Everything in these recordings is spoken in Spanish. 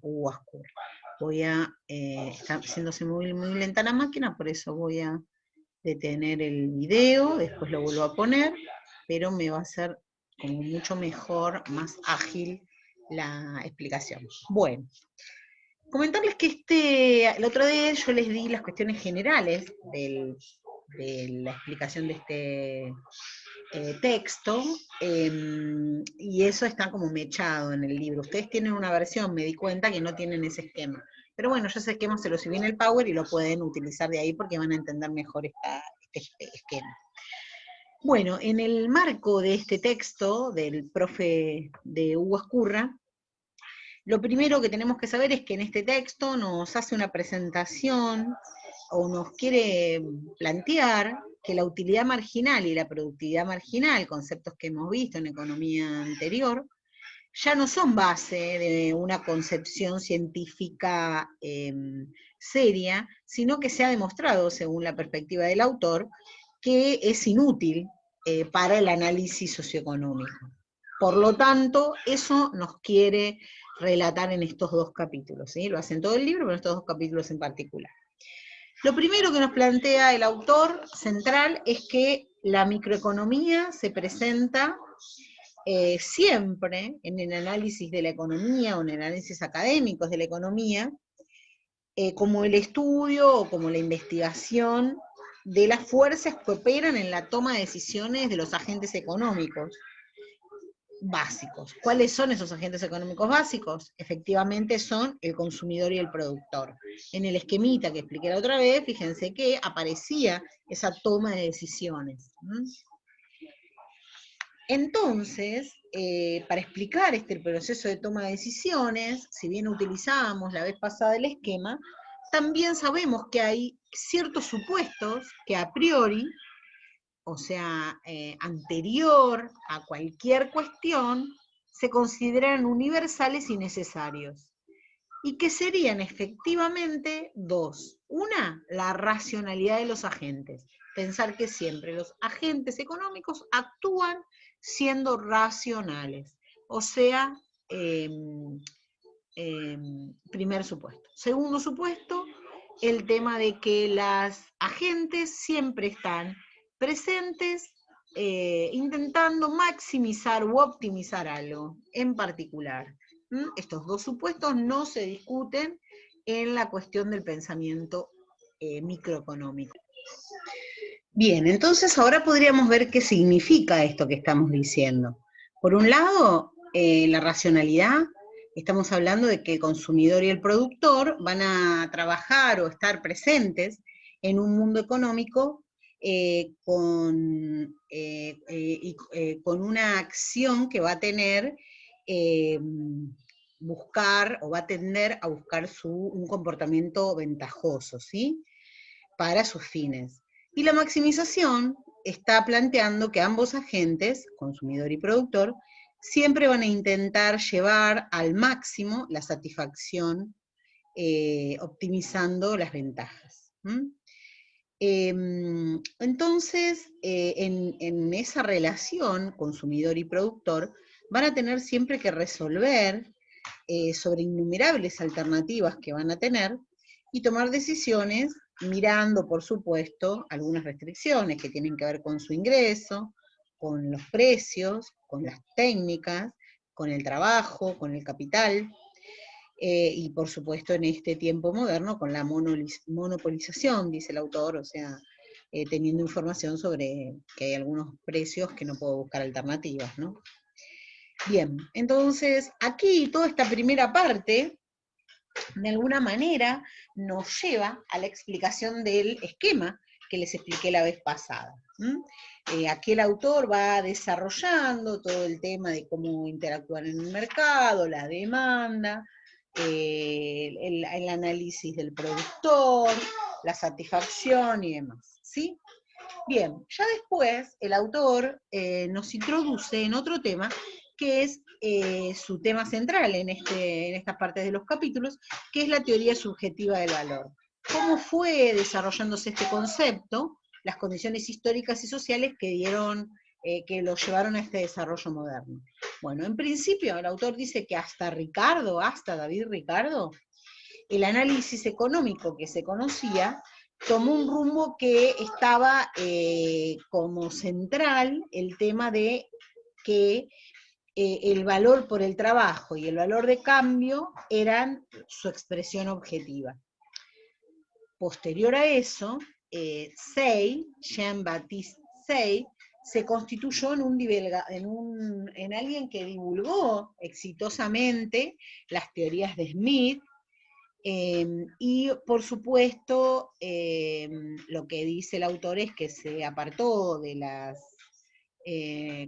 Huascur. Está haciéndose muy, muy lenta la máquina, por eso voy a detener el video, después lo vuelvo a poner, pero me va a ser como mucho mejor, más ágil la explicación. Bueno, comentarles que el otro día yo les di las cuestiones generales de la explicación de este texto, y eso está como mechado en el libro. Ustedes tienen una versión, me di cuenta que no tienen ese esquema. Pero bueno, yo ese esquema se lo subí en el Power y lo pueden utilizar de ahí porque van a entender mejor este esquema. Bueno, en el marco de este texto del profe de Hugo Escurra, lo primero que tenemos que saber es que en este texto nos hace una presentación o nos quiere plantear que la utilidad marginal y la productividad marginal, conceptos que hemos visto en economía anterior, ya no son base de una concepción científica seria, sino que se ha demostrado, según la perspectiva del autor, que es inútil para el análisis socioeconómico. Por lo tanto, eso nos quiere relatar en estos dos capítulos, ¿sí? Lo hace en todo el libro, pero en estos dos capítulos en particular. Lo primero que nos plantea el autor central es que la microeconomía se presenta siempre en el análisis de la economía o en el análisis académicos de la economía como el estudio o como la investigación de las fuerzas que operan en la toma de decisiones de los agentes económicos básicos. ¿Cuáles son esos agentes económicos básicos? Efectivamente son el consumidor y el productor. En el esquemita que expliqué la otra vez, fíjense que aparecía esa toma de decisiones. Entonces, para explicar este proceso de toma de decisiones, si bien utilizábamos la vez pasada el esquema, también sabemos que hay ciertos supuestos que a priori, o sea, anterior a cualquier cuestión, se consideran universales y necesarios, y que serían efectivamente dos. Una, la racionalidad de los agentes. Pensar que siempre los agentes económicos actúan siendo racionales. O sea, primer supuesto. Segundo supuesto, el tema de que las agentes siempre están presentes intentando maximizar u optimizar algo en particular. Estos dos supuestos no se discuten en la cuestión del pensamiento microeconómico. Bien, entonces ahora podríamos ver qué significa esto que estamos diciendo. Por un lado, la racionalidad, estamos hablando de que el consumidor y el productor van a trabajar o estar presentes en un mundo económico con una acción que va a tener buscar o va a tender a buscar un comportamiento ventajoso, ¿sí? Para sus fines. Y la maximización está planteando que ambos agentes, consumidor y productor, siempre van a intentar llevar al máximo la satisfacción optimizando las ventajas. Entonces, en esa relación consumidor y productor, van a tener siempre que resolver sobre innumerables alternativas que van a tener y tomar decisiones mirando, por supuesto, algunas restricciones que tienen que ver con su ingreso, con los precios, con las técnicas, con el trabajo, con el capital, y por supuesto en este tiempo moderno con la monopolización, dice el autor, o sea, teniendo información sobre que hay algunos precios que no puedo buscar alternativas, ¿no? Bien, entonces aquí toda esta primera parte, de alguna manera, nos lleva a la explicación del esquema que les expliqué la vez pasada. Aquí el autor va desarrollando todo el tema de cómo interactuar en el mercado, la demanda, el análisis del productor, la satisfacción y demás, ¿sí? Bien, ya después el autor nos introduce en otro tema, que es su tema central en estas partes de los capítulos, que es la teoría subjetiva del valor. ¿Cómo fue desarrollándose este concepto? Las condiciones históricas y sociales que lo llevaron a este desarrollo moderno. Bueno, en principio el autor dice que hasta David Ricardo, el análisis económico que se conocía tomó un rumbo que estaba como central el tema de que el valor por el trabajo y el valor de cambio eran su expresión objetiva. Posterior a eso, Jean-Baptiste Say, se constituyó en alguien que divulgó exitosamente las teorías de Smith, y por supuesto, lo que dice el autor es que se apartó de las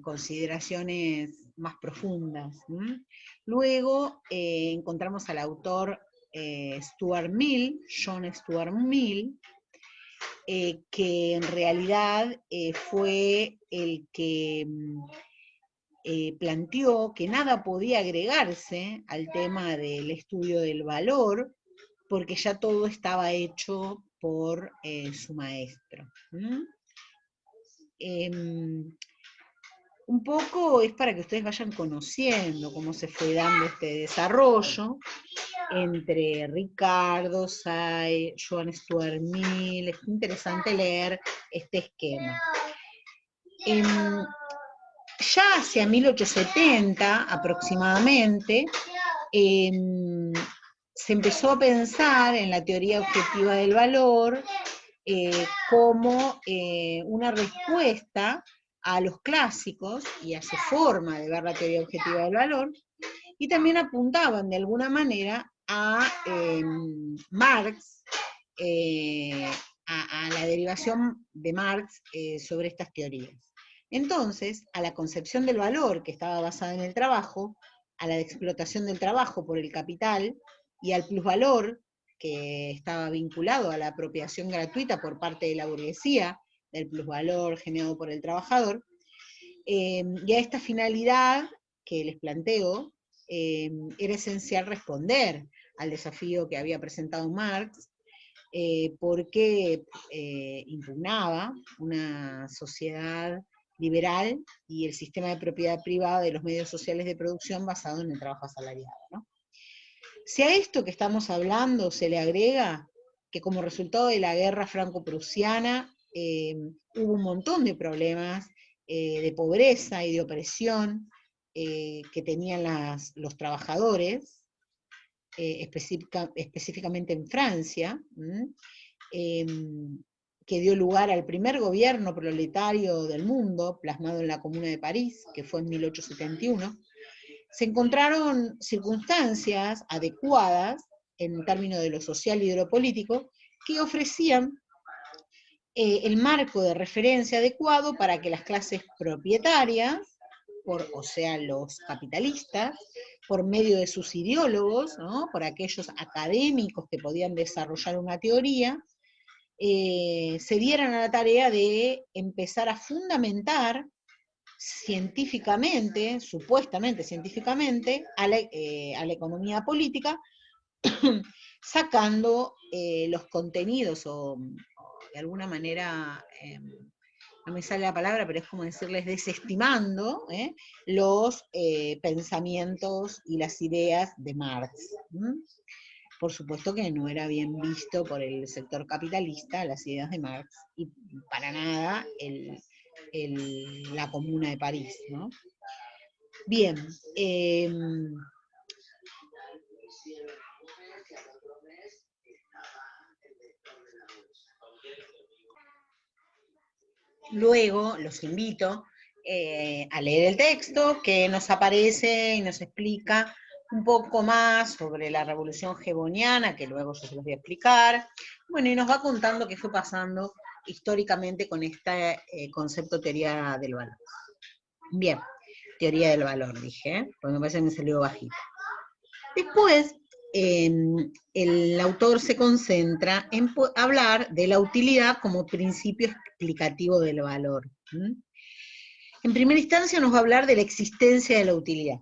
consideraciones más profundas. Luego encontramos al autor John Stuart Mill, que en realidad fue el que planteó que nada podía agregarse al tema del estudio del valor, porque ya todo estaba hecho por su maestro. Un poco es para que ustedes vayan conociendo cómo se fue dando este desarrollo entre Ricardo, Say, John Stuart Mill. Es interesante leer este esquema. Ya hacia 1870 aproximadamente, se empezó a pensar en la teoría objetiva del valor como una respuesta a los clásicos y a su forma de ver la teoría objetiva del valor, y también apuntaban de alguna manera a Marx, a la derivación de Marx sobre estas teorías. Entonces, a la concepción del valor que estaba basada en el trabajo, a la explotación del trabajo por el capital y al plusvalor que estaba vinculado a la apropiación gratuita por parte de la burguesía del plusvalor generado por el trabajador, y a esta finalidad que les planteo, era esencial responder al desafío que había presentado Marx, porque impugnaba una sociedad liberal y el sistema de propiedad privada de los medios sociales de producción basado en el trabajo asalariado, ¿no? Si a esto que estamos hablando se le agrega que como resultado de la guerra franco-prusiana hubo un montón de problemas de pobreza y de opresión que tenían los trabajadores, específicamente en Francia, que dio lugar al primer gobierno proletario del mundo, plasmado en la Comuna de París, que fue en 1871, se encontraron circunstancias adecuadas, en términos de lo social y de lo político, que ofrecían el marco de referencia adecuado para que las clases propietarias, o sea, los capitalistas, por medio de sus ideólogos, ¿no?, por aquellos académicos que podían desarrollar una teoría, se dieran a la tarea de empezar a fundamentar científicamente, supuestamente científicamente, a la economía política, sacando los contenidos o de alguna manera, no me sale la palabra, pero es como decirles desestimando los pensamientos y las ideas de Marx. Por supuesto que no era bien visto por el sector capitalista las ideas de Marx, y para nada la Comuna de París, ¿no? Bien, luego los invito a leer el texto que nos aparece y nos explica un poco más sobre la revolución jevoniana, que luego yo se los voy a explicar. Bueno, y nos va contando qué fue pasando históricamente con este concepto teoría del valor. Bien, teoría del valor, dije, porque me parece que me salió bajito. Después, el autor se concentra en hablar de la utilidad como principio explicativo del valor. En primera instancia nos va a hablar de la existencia de la utilidad.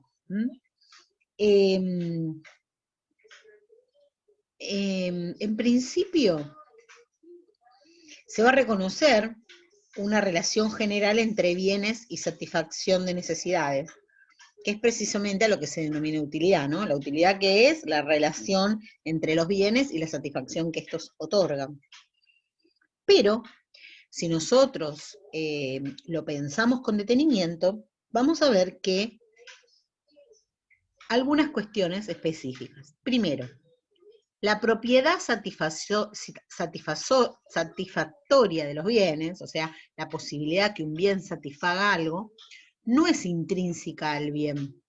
En principio, se va a reconocer una relación general entre bienes y satisfacción de necesidades, que es precisamente a lo que se denomina utilidad, ¿no? La utilidad, que es la relación entre los bienes y la satisfacción que estos otorgan. Pero, si nosotros lo pensamos con detenimiento, vamos a ver que algunas cuestiones específicas. Primero, la propiedad satisfactoria de los bienes, o sea, la posibilidad que un bien satisfaga algo, no es intrínseca al bien.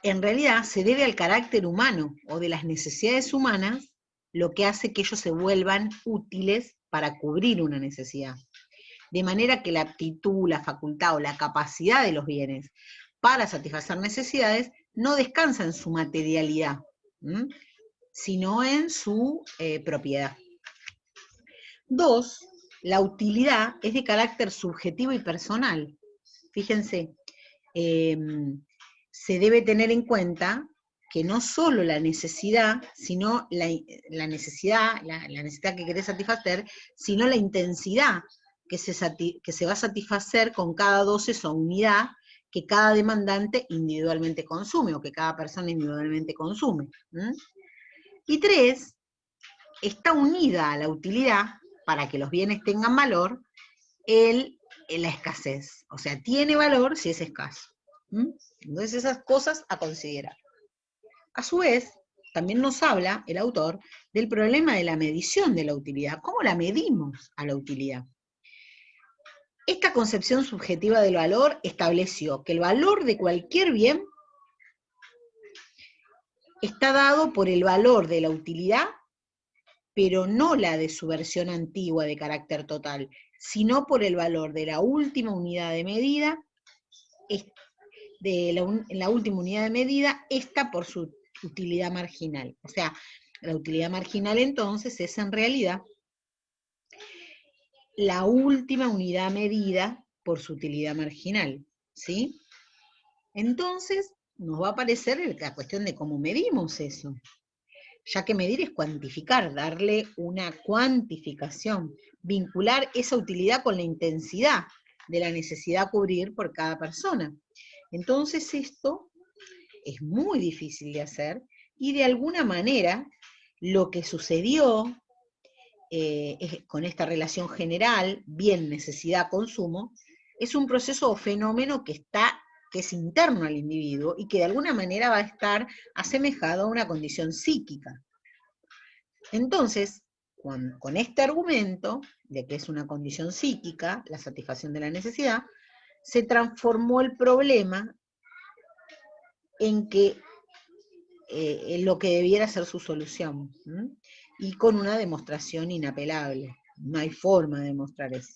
En realidad se debe al carácter humano o de las necesidades humanas, lo que hace que ellos se vuelvan útiles para cubrir una necesidad. De manera que la aptitud, la facultad o la capacidad de los bienes para satisfacer necesidades no descansa en su materialidad, sino en su propiedad. 2, la utilidad es de carácter subjetivo y personal. Fíjense, se debe tener en cuenta que no solo la necesidad, sino la necesidad que querés satisfacer, sino la intensidad que se va a satisfacer con cada dosis o unidad que cada demandante individualmente consume, o que cada persona individualmente consume. Y 3, está unida a la utilidad, para que los bienes tengan valor, la escasez. O sea, tiene valor si es escaso. Entonces, esas cosas a considerar. A su vez, también nos habla el autor del problema de la medición de la utilidad. ¿Cómo la medimos a la utilidad? Esta concepción subjetiva del valor estableció que el valor de cualquier bien está dado por el valor de la utilidad, pero no la de su versión antigua de carácter total, sino por el valor de la última unidad de medida, la última unidad de medida, esta por su utilidad marginal. O sea, la utilidad marginal entonces es en realidad la última unidad medida por su utilidad marginal, ¿sí? Entonces, nos va a aparecer la cuestión de cómo medimos eso, ya que medir es cuantificar, darle una cuantificación, vincular esa utilidad con la intensidad de la necesidad a cubrir por cada persona. Entonces esto es muy difícil de hacer, y de alguna manera lo que sucedió con esta relación general, bien, necesidad, consumo, es un proceso o fenómeno que es interno al individuo y que de alguna manera va a estar asemejado a una condición psíquica. Entonces, con este argumento de que es una condición psíquica, la satisfacción de la necesidad, se transformó el problema en lo que debiera ser su solución, y con una demostración inapelable. No hay forma de demostrar eso.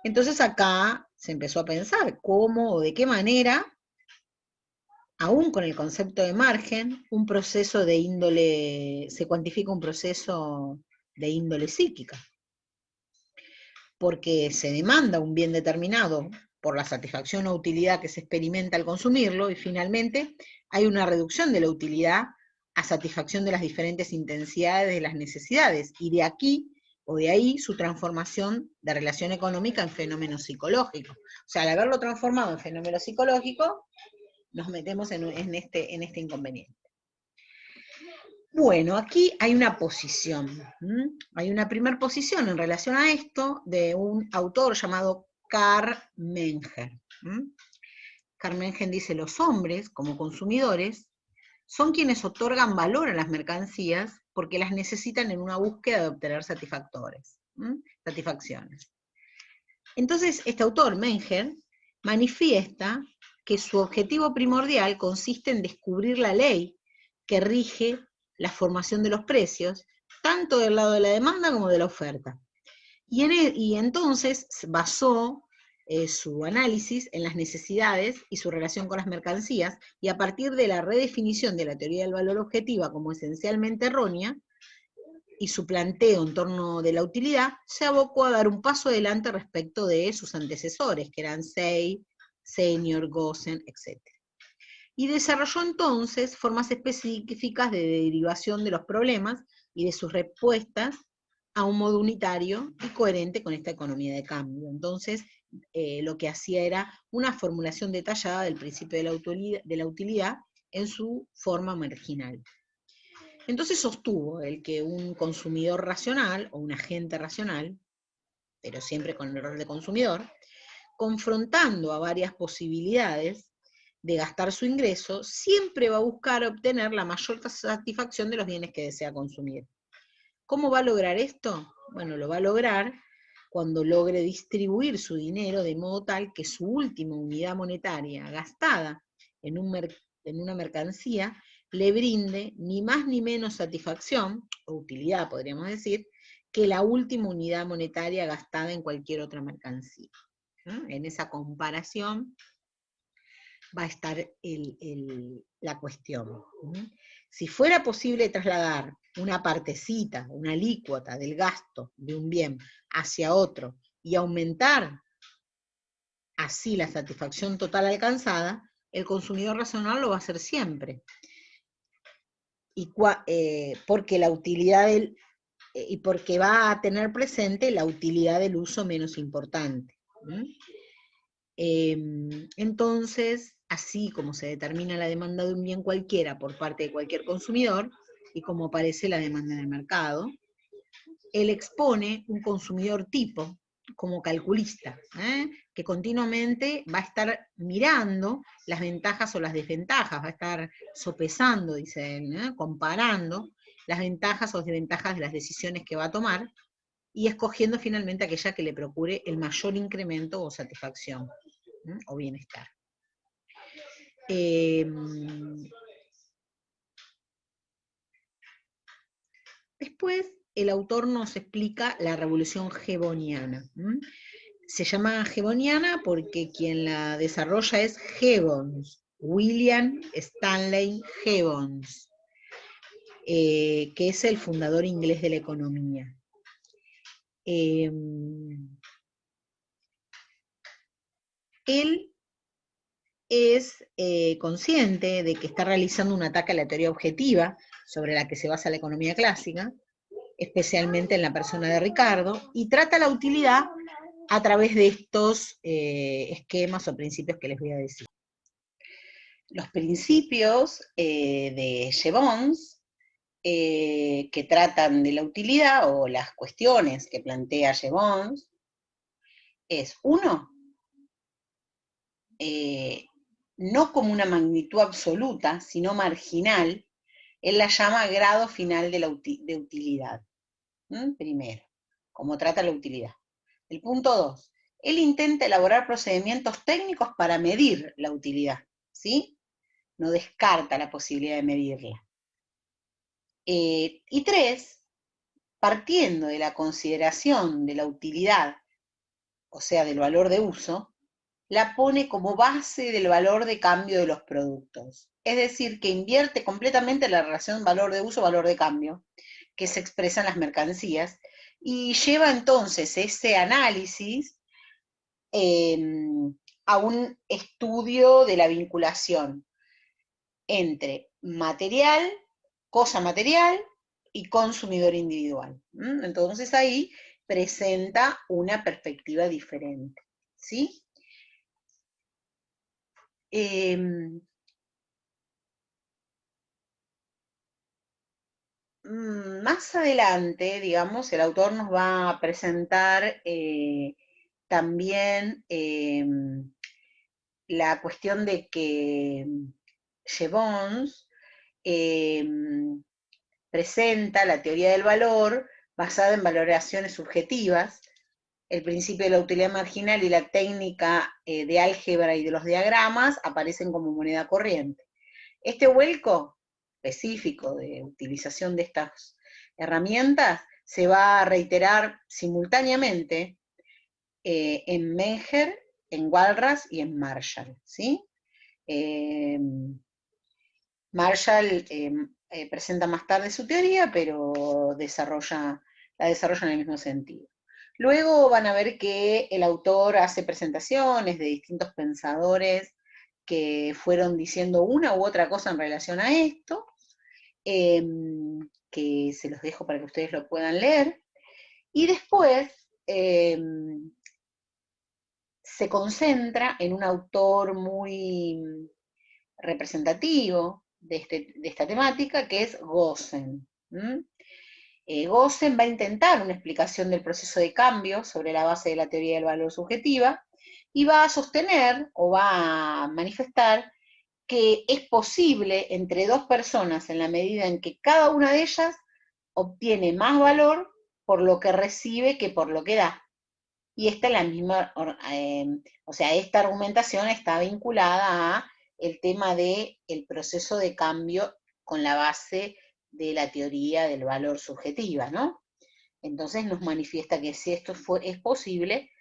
Entonces acá se empezó a pensar cómo o de qué manera, aún con el concepto de margen, se cuantifica un proceso de índole psíquica. Porque se demanda un bien determinado por la satisfacción o utilidad que se experimenta al consumirlo, y finalmente hay una reducción de la utilidad a satisfacción de las diferentes intensidades de las necesidades, y de aquí o de ahí su transformación de relación económica en fenómeno psicológico. O sea, al haberlo transformado en fenómeno psicológico, nos metemos en este inconveniente. Bueno, aquí hay una posición, hay una primera posición en relación a esto de un autor llamado Carl Menger. Carl Menger dice: los hombres, como consumidores, son quienes otorgan valor a las mercancías porque las necesitan en una búsqueda de obtener satisfacciones. Entonces, este autor, Menger, manifiesta que su objetivo primordial consiste en descubrir la ley que rige la formación de los precios, tanto del lado de la demanda como de la oferta. Y entonces basó su análisis en las necesidades y su relación con las mercancías, y a partir de la redefinición de la teoría del valor objetiva como esencialmente errónea, y su planteo en torno de la utilidad, se abocó a dar un paso adelante respecto de sus antecesores, que eran Say, Senior, Gossen, etc. Y desarrolló entonces formas específicas de derivación de los problemas y de sus respuestas a un modo unitario y coherente con esta economía de cambio. Entonces, lo que hacía era una formulación detallada del principio de la utilidad en su forma marginal. Entonces sostuvo el que un consumidor racional, o un agente racional, pero siempre con el rol de consumidor, confrontando a varias posibilidades de gastar su ingreso, siempre va a buscar obtener la mayor satisfacción de los bienes que desea consumir. ¿Cómo va a lograr esto? Bueno, lo va a lograr cuando logre distribuir su dinero de modo tal que su última unidad monetaria gastada en una mercancía le brinde ni más ni menos satisfacción, o utilidad podríamos decir, que la última unidad monetaria gastada en cualquier otra mercancía. En esa comparación va a estar la cuestión. Si fuera posible trasladar una partecita, una alícuota del gasto de un bien hacia otro y aumentar así la satisfacción total alcanzada, el consumidor racional lo va a hacer siempre. Porque la utilidad y porque va a tener presente la utilidad del uso menos importante. Entonces, así como se determina la demanda de un bien cualquiera por parte de cualquier consumidor, y como aparece la demanda en el mercado, él expone un consumidor tipo como calculista, que continuamente va a estar mirando las ventajas o las desventajas, va a estar sopesando, dice él, comparando las ventajas o desventajas de las decisiones que va a tomar, y escogiendo finalmente aquella que le procure el mayor incremento o satisfacción o bienestar. Después, el autor nos explica la revolución Gibboniana. Se llama Gibboniana porque quien la desarrolla es Gibbons, William Stanley Gibbons, que es el fundador inglés de la economía. Él es consciente de que está realizando un ataque a la teoría objetiva sobre la que se basa la economía clásica, especialmente en la persona de Ricardo, y trata la utilidad a través de estos esquemas o principios que les voy a decir. Los principios de Gibbons que tratan de la utilidad, o las cuestiones que plantea Gibbons, es, uno, no como una magnitud absoluta, sino marginal. Él la llama grado final de utilidad. Primero, cómo trata la utilidad. El punto 2, él intenta elaborar procedimientos técnicos para medir la utilidad, ¿sí? No descarta la posibilidad de medirla. Y 3, partiendo de la consideración de la utilidad, o sea, del valor de uso, la pone como base del valor de cambio de los productos. Es decir, que invierte completamente la relación valor de uso, valor de cambio, que se expresa en las mercancías, y lleva entonces ese análisis a un estudio de la vinculación entre material, cosa material, y consumidor individual. Entonces ahí presenta una perspectiva diferente, ¿sí? Más adelante, digamos, el autor nos va a presentar también la cuestión de que Gibbons presenta la teoría del valor basada en valoraciones subjetivas, el principio de la utilidad marginal y la técnica de álgebra y de los diagramas aparecen como moneda corriente. Este vuelco específico de utilización de estas herramientas se va a reiterar simultáneamente en Menger, en Walras y en Marshall, ¿sí? Marshall presenta más tarde su teoría, pero la desarrolla en el mismo sentido. Luego van a ver que el autor hace presentaciones de distintos pensadores que fueron diciendo una u otra cosa en relación a esto, que se los dejo para que ustedes lo puedan leer, y después se concentra en un autor muy representativo de esta temática, que es Gosen. Gosen va a intentar una explicación del proceso de cambio sobre la base de la teoría del valor subjetiva y va a sostener o va a manifestar que es posible entre dos personas en la medida en que cada una de ellas obtiene más valor por lo que recibe que por lo que da. Y esta es la misma, o sea, esta argumentación está vinculada a el tema del proceso de cambio con la base de la teoría del valor subjetiva, ¿no? Entonces nos manifiesta que si esto es posible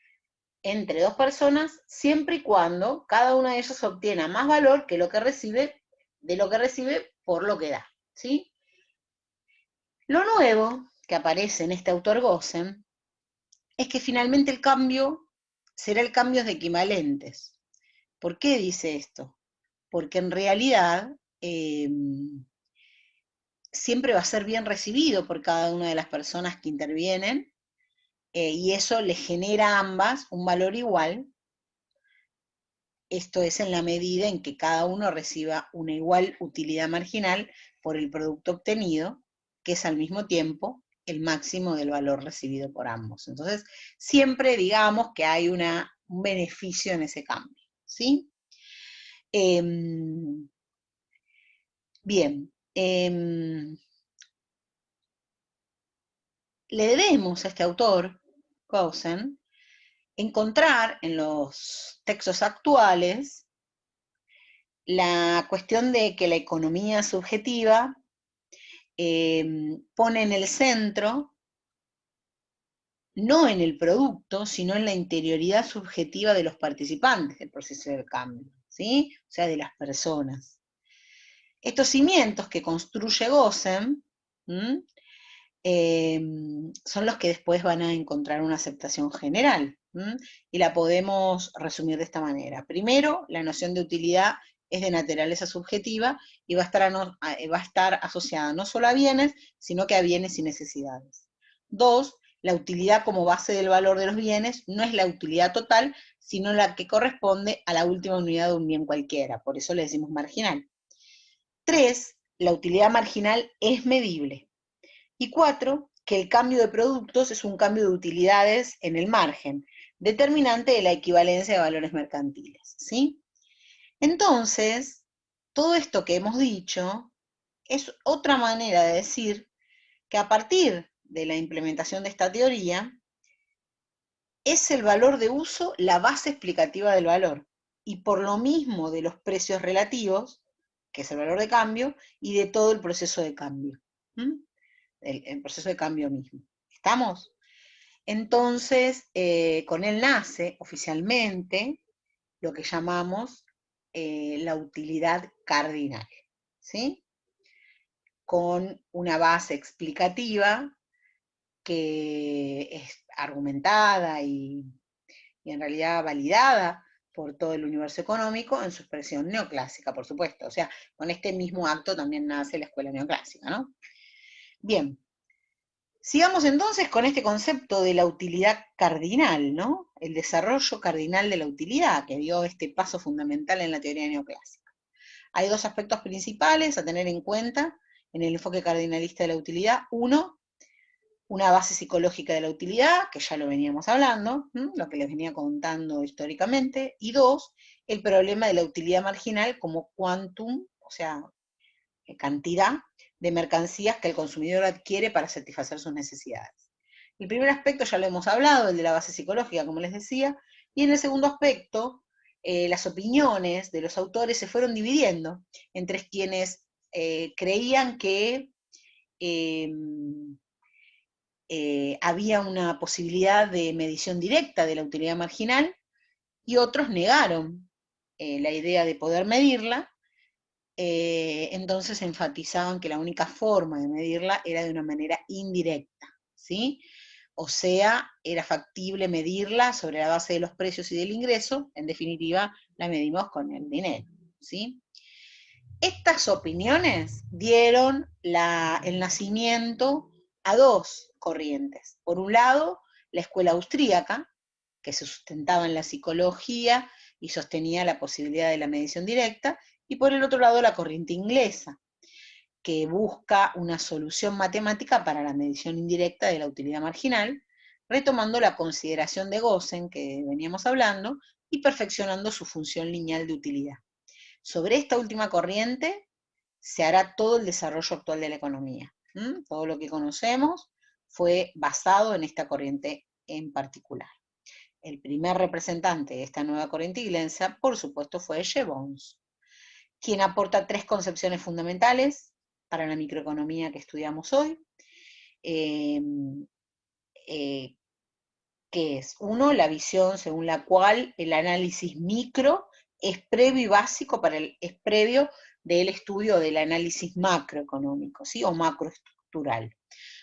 entre dos personas, siempre y cuando cada una de ellas obtiene más valor que lo que recibe, de lo que recibe por lo que da, ¿sí? Lo nuevo que aparece en este autor Gosen es que finalmente el cambio será el cambio de equivalentes. ¿Por qué dice esto? Porque en realidad siempre va a ser bien recibido por cada una de las personas que intervienen, y eso le genera a ambas un valor igual. Esto es en la medida en que cada uno reciba una igual utilidad marginal por el producto obtenido, que es al mismo tiempo el máximo del valor recibido por ambos. Entonces, siempre digamos que hay un beneficio en ese cambio, ¿sí? Bien, le debemos a este autor, Gosen, encontrar en los textos actuales la cuestión de que la economía subjetiva pone en el centro, no en el producto, sino en la interioridad subjetiva de los participantes del proceso del cambio, ¿sí? O sea, de las personas. Estos cimientos que construye Gosen son los que después van a encontrar una aceptación general, y la podemos resumir de esta manera. Primero, la noción de utilidad es de naturaleza subjetiva y va a estar asociada no solo a bienes, sino que a bienes y necesidades. Dos, la utilidad como base del valor de los bienes no es la utilidad total, sino la que corresponde a la última unidad de un bien cualquiera, por eso le decimos marginal. Tres, la utilidad marginal es medible. Y cuatro, que el cambio de productos es un cambio de utilidades en el margen, determinante de la equivalencia de valores mercantiles, ¿sí? Entonces, todo esto que hemos dicho es otra manera de decir que a partir de la implementación de esta teoría, es el valor de uso la base explicativa del valor, y por lo mismo de los precios relativos, que es el valor de cambio, y de todo el proceso de cambio. El proceso de cambio mismo. ¿Estamos? Entonces, con él nace oficialmente lo que llamamos la utilidad cardinal, ¿sí? Con una base explicativa que es argumentada y en realidad validada por todo el universo económico en su expresión neoclásica, por supuesto. O sea, con este mismo acto también nace la escuela neoclásica, ¿no? Bien. Sigamos entonces con este concepto de la utilidad cardinal, ¿no? El desarrollo cardinal de la utilidad, que dio este paso fundamental en la teoría neoclásica. Hay dos aspectos principales a tener en cuenta en el enfoque cardinalista de la utilidad. Uno, una base psicológica de la utilidad, que ya lo veníamos hablando, lo que les venía contando históricamente. Y dos, el problema de la utilidad marginal como quantum, o sea, cantidad de mercancías que el consumidor adquiere para satisfacer sus necesidades. El primer aspecto ya lo hemos hablado, el de la base psicológica, como les decía, y en el segundo aspecto, las opiniones de los autores se fueron dividiendo entre quienes creían que había una posibilidad de medición directa de la utilidad marginal, y otros negaron la idea de poder medirla. Entonces enfatizaban que la única forma de medirla era de una manera indirecta, ¿sí? O sea, era factible medirla sobre la base de los precios y del ingreso, en definitiva, la medimos con el dinero, ¿sí? Estas opiniones dieron el nacimiento a dos corrientes. Por un lado, la escuela austríaca, que se sustentaba en la psicología y sostenía la posibilidad de la medición directa, y por el otro lado la corriente inglesa, que busca una solución matemática para la medición indirecta de la utilidad marginal, retomando la consideración de Gosen, que veníamos hablando, y perfeccionando su función lineal de utilidad. Sobre esta última corriente se hará todo el desarrollo actual de la economía. Todo lo que conocemos fue basado en esta corriente en particular. El primer representante de esta nueva corriente inglesa, por supuesto, fue Jevons, quien aporta 3 concepciones fundamentales para la microeconomía que estudiamos hoy, que es, uno, la visión según la cual el análisis micro es previo y básico es previo del estudio del análisis macroeconómico, ¿sí? O macroestructural.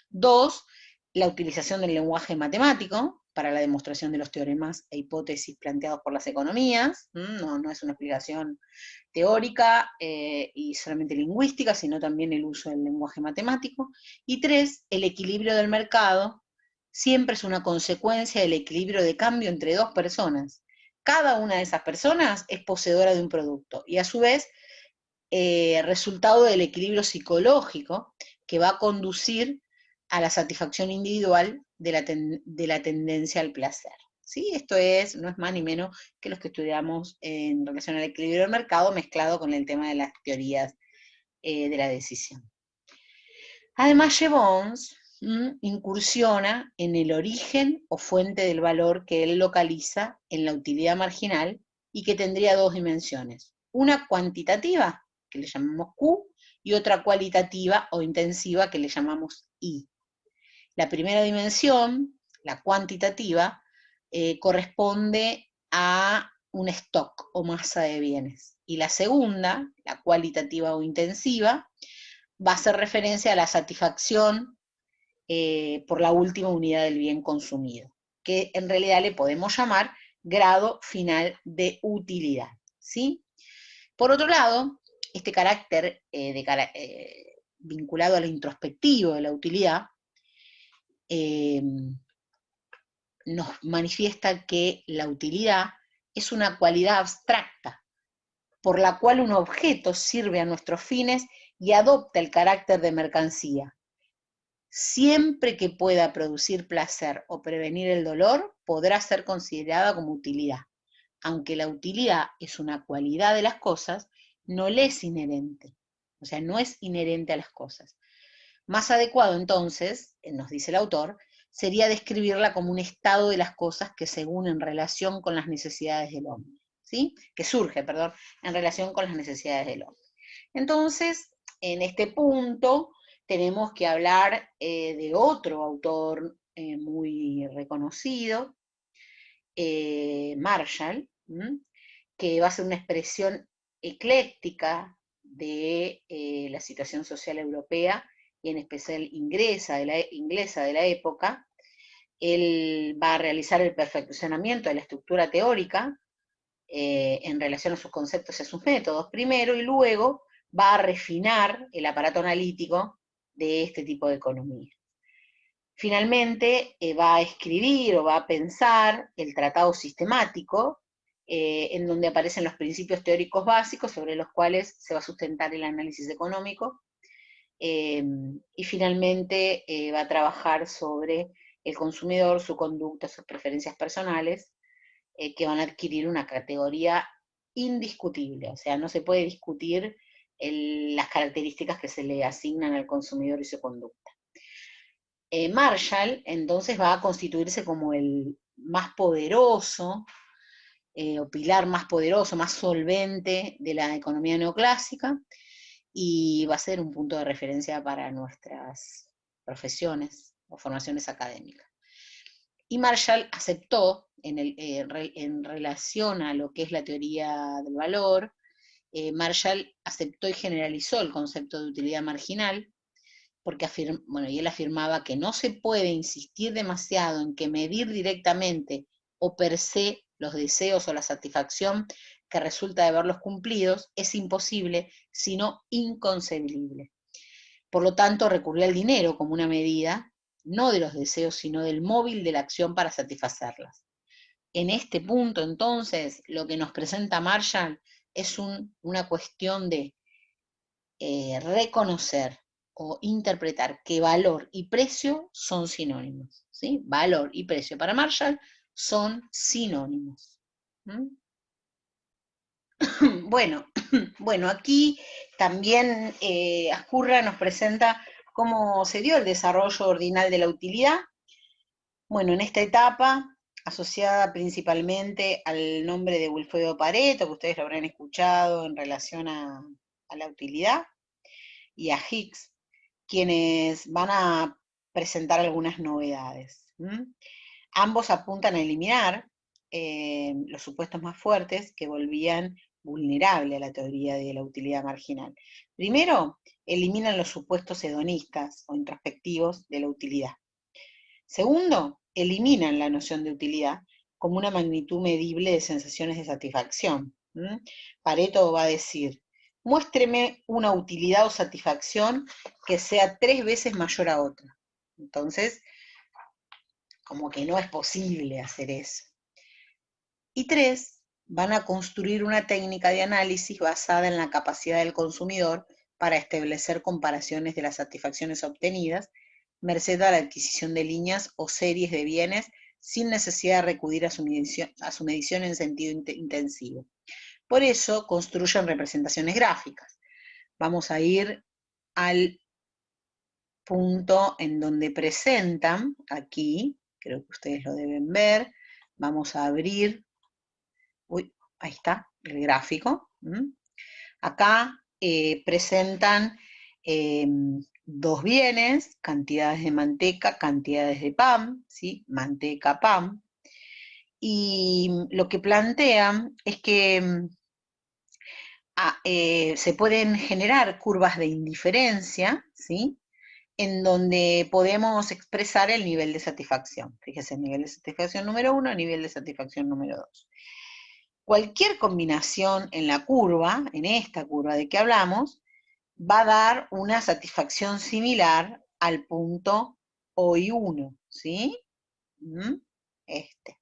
2, la utilización del lenguaje matemático para la demostración de los teoremas e hipótesis planteados por las economías. No es una explicación teórica y solamente lingüística, sino también el uso del lenguaje matemático. Y 3, el equilibrio del mercado siempre es una consecuencia del equilibrio de cambio entre 2 personas. Cada una de esas personas es poseedora de un producto y a su vez resultado del equilibrio psicológico que va a conducir a la satisfacción individual de la tendencia al placer. ¿Sí? Esto no es más ni menos que los que estudiamos en relación al equilibrio del mercado mezclado con el tema de las teorías de la decisión. Además, Jevons incursiona en el origen o fuente del valor que él localiza en la utilidad marginal y que tendría 2 dimensiones. Una cuantitativa, que le llamamos Q, y otra cualitativa o intensiva, que le llamamos I. La primera dimensión, la cuantitativa, corresponde a un stock o masa de bienes. Y la segunda, la cualitativa o intensiva, va a hacer referencia a la satisfacción por la última unidad del bien consumido, que en realidad le podemos llamar grado final de utilidad, ¿sí? Por otro lado, este carácter vinculado a lo introspectivo de la utilidad nos manifiesta que la utilidad es una cualidad abstracta por la cual un objeto sirve a nuestros fines y adopta el carácter de mercancía. Siempre que pueda producir placer o prevenir el dolor, podrá ser considerada como utilidad. Aunque la utilidad es una cualidad de las cosas, no le es inherente. O sea, no es inherente a las cosas. Más adecuado, entonces, nos dice el autor, sería describirla como un estado de las cosas que según en relación con las necesidades del hombre, ¿sí? Que surge, perdón, en relación con las necesidades del hombre. Entonces, en este punto, tenemos que hablar de otro autor muy reconocido, Marshall, que va a ser una expresión ecléctica de la situación social europea y en especial inglesa de la época. Él va a realizar el perfeccionamiento de la estructura teórica en relación a sus conceptos y a sus métodos primero, y luego va a refinar el aparato analítico de este tipo de economía. Finalmente va a escribir o va a pensar el tratado sistemático, en donde aparecen los principios teóricos básicos sobre los cuales se va a sustentar el análisis económico, y finalmente va a trabajar sobre el consumidor, su conducta, sus preferencias personales, que van a adquirir una categoría indiscutible, o sea, no se puede discutir las características que se le asignan al consumidor y su conducta. Marshall entonces va a constituirse como el más poderoso, o pilar más poderoso, más solvente de la economía neoclásica, y va a ser un punto de referencia para nuestras profesiones o formaciones académicas. Y Marshall aceptó, en relación a lo que es la teoría del valor, Marshall aceptó y generalizó el concepto de utilidad marginal, porque él afirmaba que no se puede insistir demasiado en que medir directamente o per se los deseos o la satisfacción que resulta de verlos cumplidos es imposible, sino inconcebible. Por lo tanto, recurrió al dinero como una medida, no de los deseos, sino del móvil de la acción para satisfacerlas. en este punto, entonces, lo que nos presenta Marshall es una cuestión de reconocer o interpretar que valor y precio son sinónimos, ¿sí? Valor y precio para Marshall son sinónimos. ¿Mm? Bueno, bueno, aquí también Ascurra nos presenta cómo se dio el desarrollo ordinal de la utilidad. Bueno, en esta etapa, asociada principalmente al nombre de Wilfredo Pareto, que ustedes lo habrán escuchado en relación a la utilidad, y a Hicks, quienes van a presentar algunas novedades. Ambos apuntan a eliminar los supuestos más fuertes que volvían vulnerable a la teoría de la utilidad marginal. Primero, eliminan los supuestos hedonistas o introspectivos de la utilidad. Segundo, eliminan la noción de utilidad como una magnitud medible de sensaciones de satisfacción. Pareto va a decir, muéstreme una utilidad o satisfacción que sea 3 veces mayor a otra. Entonces, como que no es posible hacer eso. Y 3, van a construir una técnica de análisis basada en la capacidad del consumidor para establecer comparaciones de las satisfacciones obtenidas, merced a la adquisición de líneas o series de bienes sin necesidad de recurrir a su medición en sentido intensivo. Por eso construyen representaciones gráficas. Vamos a ir al punto en donde presentan, aquí, creo que ustedes lo deben ver, vamos a abrir, ahí está, el gráfico. Acá presentan dos bienes, cantidades de manteca, cantidades de pan, ¿sí? Manteca, pan. Y lo que plantean es que se pueden generar curvas de indiferencia, ¿sí? En donde podemos expresar el nivel de satisfacción. Fíjese, nivel de satisfacción número 1, nivel de satisfacción número 2. Cualquier combinación en la curva, en esta curva de que hablamos, va a dar una satisfacción similar al punto O y 1, ¿sí? Este.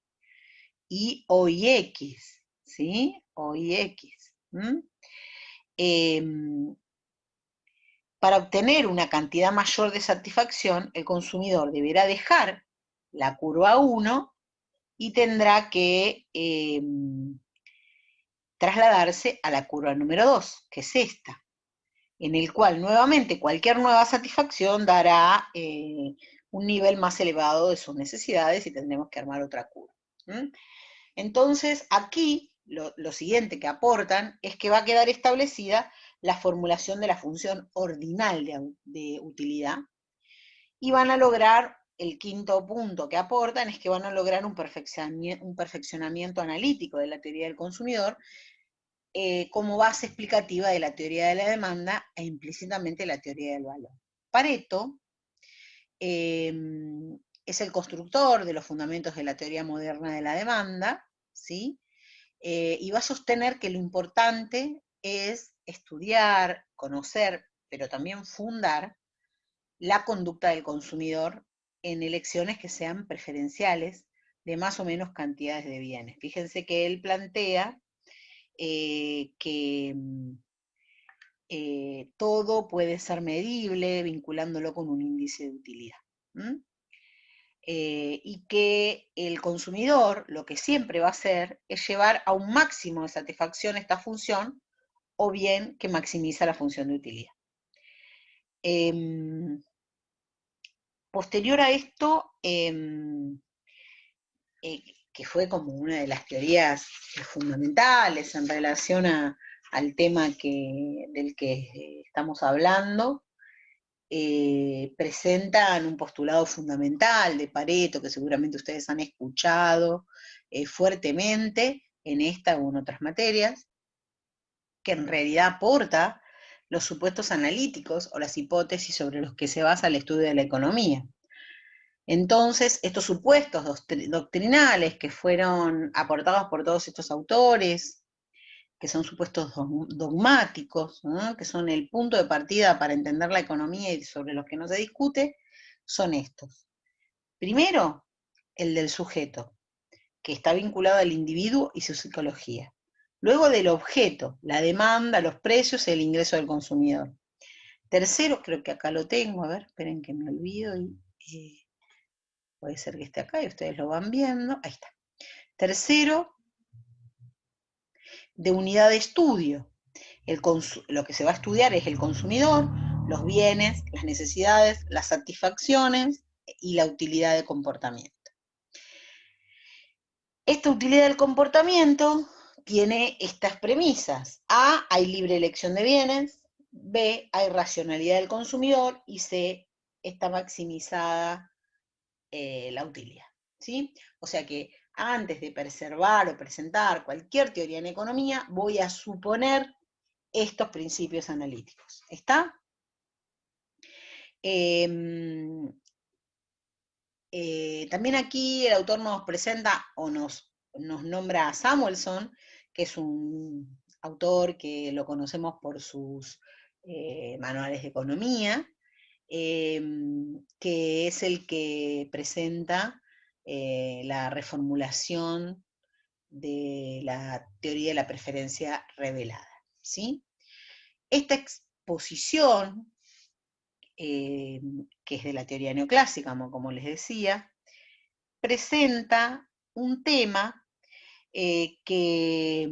Y O y X, ¿sí? O y X. Para obtener una cantidad mayor de satisfacción, el consumidor deberá dejar la curva 1 y tendrá que trasladarse a la curva número 2, que es esta, en el cual nuevamente cualquier nueva satisfacción dará un nivel más elevado de sus necesidades y tendremos que armar otra curva. Entonces, aquí lo siguiente que aportan es que va a quedar establecida la formulación de la función ordinal de utilidad y van a lograr, el quinto punto que aportan es que van a lograr un perfeccionamiento analítico de la teoría del consumidor como base explicativa de la teoría de la demanda e implícitamente la teoría del valor. Pareto es el constructor de los fundamentos de la teoría moderna de la demanda, ¿sí? Y va a sostener que lo importante es estudiar, conocer, pero también fundar la conducta del consumidor en elecciones que sean preferenciales de más o menos cantidades de bienes. Fíjense que él plantea que todo puede ser medible vinculándolo con un índice de utilidad. Y que el consumidor lo que siempre va a hacer es llevar a un máximo de satisfacción esta función o bien que maximiza la función de utilidad. Posterior a esto, que fue como una de las teorías fundamentales en relación al tema del que estamos hablando, presentan un postulado fundamental de Pareto, que seguramente ustedes han escuchado fuertemente en esta o en otras materias, que en realidad aporta los supuestos analíticos o las hipótesis sobre los que se basa el estudio de la economía. Entonces, estos supuestos doctrinales que fueron aportados por todos estos autores, que son supuestos dogmáticos, ¿no? Que son el punto de partida para entender la economía y sobre los que no se discute, son estos. Primero, el del sujeto, que está vinculado al individuo y su psicología. Luego del objeto, la demanda, los precios y el ingreso del consumidor. Tercero, creo que acá lo tengo, a ver, esperen que me olvido, y puede ser que esté acá y ustedes lo van viendo, ahí está. Tercero, de unidad de estudio. Lo que se va a estudiar es el consumidor, los bienes, las necesidades, las satisfacciones y la utilidad de comportamiento. Esta utilidad del comportamiento tiene estas premisas. A, hay libre elección de bienes. B, hay racionalidad del consumidor. Y C, está maximizada la utilidad. ¿Sí? O sea que antes de preservar o presentar cualquier teoría en economía, voy a suponer estos principios analíticos. ¿Está? También aquí el autor nos presenta o nos nombra a Samuelson, que es un autor que lo conocemos por sus manuales de economía, que es el que presenta la reformulación de la teoría de la preferencia revelada, ¿sí? Esta exposición, que es de la teoría neoclásica, como les decía, presenta un tema que